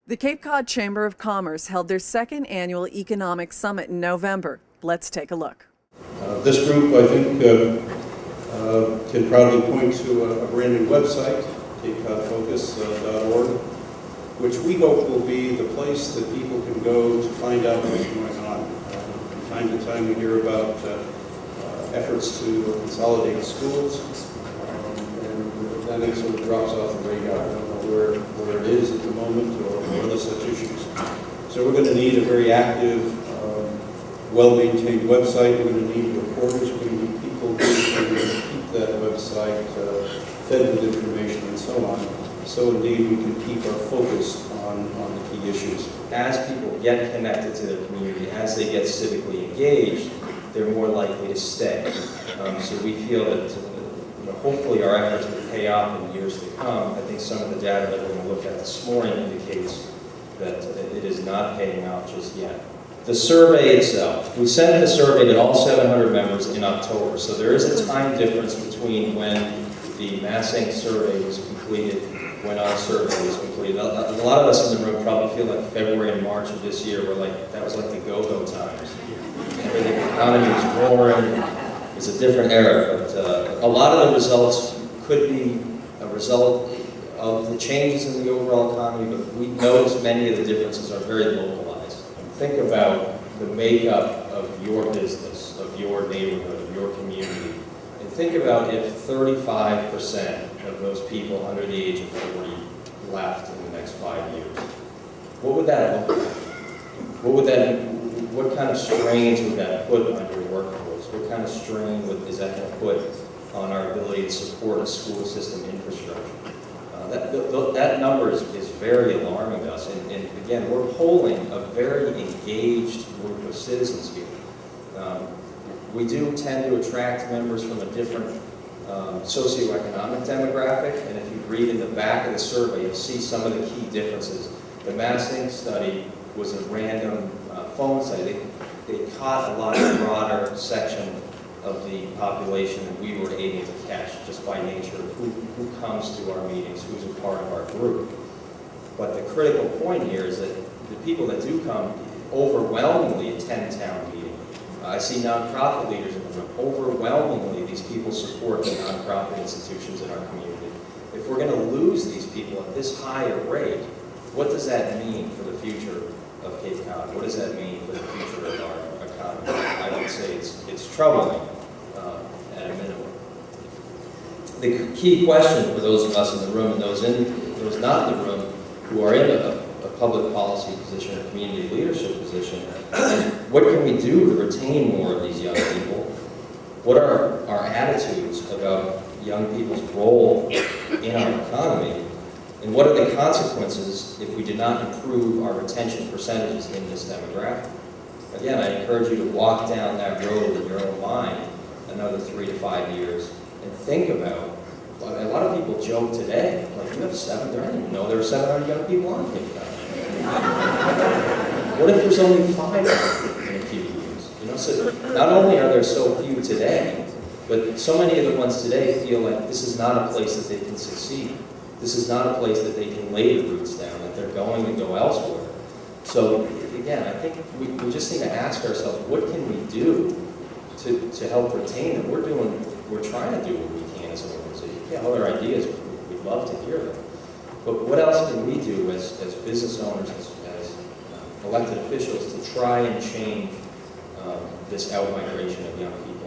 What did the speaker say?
The Cape Cod Chamber of Commerce held their second annual Economic Summit in November. Let's take a look. This group, I think, can proudly point to a brand new website, capecodfocus.org, which we hope will be the place that people can go to find out what's going on. From time to time we hear about efforts to consolidate schools, and then it sort of drops off the radar. I don't know where it is at the moment or other such issues. So we're going to need a very active, well-maintained website. We're going to need reporters. We're going to need people who can keep that website fed with information and so on. So indeed we can keep our focus on the key issues. As people get connected to their community, as they get civically engaged, they're more likely to stay. So we feel that hopefully our efforts will pay off in years to come. I think some of the data that we're going to look at this morning indicates that it is not paying off just yet. The survey itself, we sent the survey to all 700 members in October, so there is a time difference between when the Massing survey was completed, when our survey was completed. A lot of us in the room probably feel like February and March of this year were like, that was like the go-go times. Everything, the economy was roaring. It's a different era, but a lot of the results could be a result of the changes in the overall economy, but we notice many of the differences are very localized. Think about the makeup of your business, of your neighborhood, of your community, and think about if 35% of those people under the age of 40 left in the next 5 years. What would that look like? What kind of strains would that put on your workforce? What kind of strain is that going to put on our ability to support a school system infrastructure? That number is very alarming to us. And again, we're polling a very engaged group of citizens here. We do tend to attract members from a different socioeconomic demographic, and if you read in the back of the survey, you'll see some of the key differences. The Massing study was a random phone study. They caught a lot of the broader section of the population that we were able to catch just by nature of who comes to our meetings, who's a part of our group. But the critical point here is that the people that do come overwhelmingly attend town meeting. I see nonprofit leaders in the room. Overwhelmingly, these people support the nonprofit institutions in our community. If we're going to lose these people at this higher rate, what does that mean for the future of Cape Cod? What does that mean for the future of our economy? I would say it's troubling at a minimum. The key question for those of us in the room and those not in the room who are in a public policy position or community leadership position is what can we do to retain more of these young people? What are our attitudes about young people's role in our economy? And what are the consequences if we do not improve our retention percentages in this demographic? Again, I encourage you to walk down that road in your own mind another 3 to 5 years and think about, a lot of people joke today, like, you have 7, I didn't even know there were 700 young people on Cape Cod. What if there's only 5 in a few years? So not only are there so few today, but so many of the ones today feel like this is not a place that they can succeed. This is not a place that they can lay the roots down, that they're going to go elsewhere. So again, I think we just need to ask ourselves, what can we do to help retain them? We're trying to do what we can as an organization. If you have other ideas, we'd love to hear them. But what else can we do as business owners, as elected officials, to try and change this out-migration of young people?